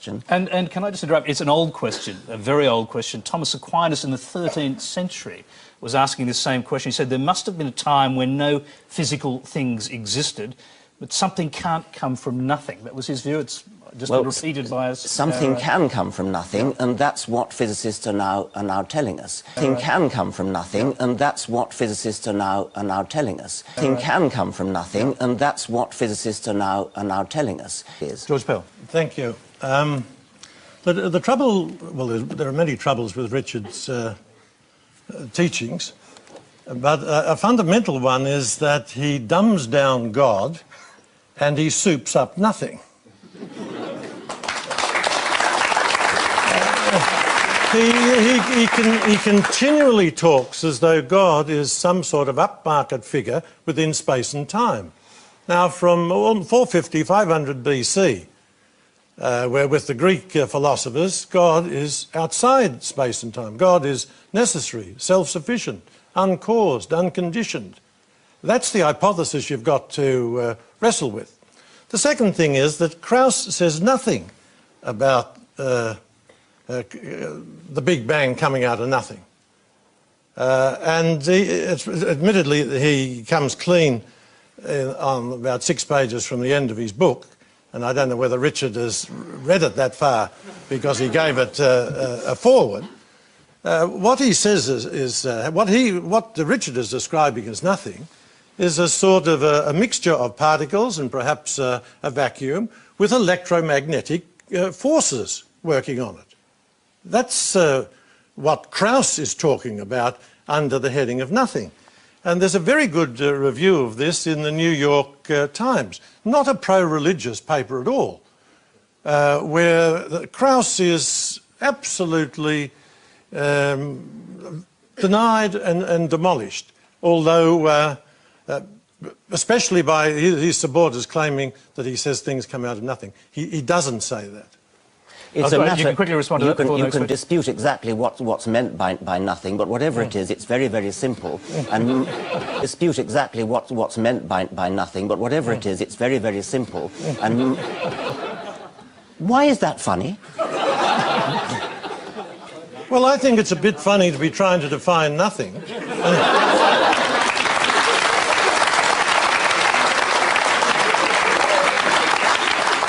And can I just interrupt? It's an old question, a very old question. Thomas Aquinas in the 13th century was asking this same question. He said there must have been a time when no physical things existed, but something can't come from nothing. That was his view. It's just been repeated by us. Something can come from nothing, and that's what physicists are now telling us. Something can come from nothing, and that's what physicists are now telling us. Something can come from nothing, and that's what physicists are now telling us. George Pell. Thank you. The trouble, well, there are many troubles with Richard's teachings, but a fundamental one is that he dumbs down God and he soups up nothing. He continually talks as though God is some sort of upmarket figure within space and time. Now, from 450, 500 BC, where with the Greek philosophers, God is outside space and time. God is necessary, self-sufficient, uncaused, unconditioned. That's the hypothesis you've got to wrestle with. The second thing is that Krauss says nothing about the Big Bang coming out of nothing. Admittedly, he comes clean on about 6 pages from the end of his book, and I don't know whether Richard has read it that far because he gave it a foreword. What he says is what Richard is describing as nothing is a sort of a mixture of particles and perhaps a vacuum with electromagnetic forces working on it. That's what Krauss is talking about under the heading of nothing. And there's a very good review of this in the New York Times. Not a pro-religious paper at all, where Krauss is absolutely denied and demolished, although especially by his supporters claiming that he says things come out of nothing. He doesn't say that. It's a matter, you can quickly respond to that. You can dispute exactly what's meant by nothing, but whatever it is, it's very, very simple. And dispute exactly what's meant by nothing, but whatever it is, it's very, very simple. And why is that funny? Well, I think it's a bit funny to be trying to define nothing.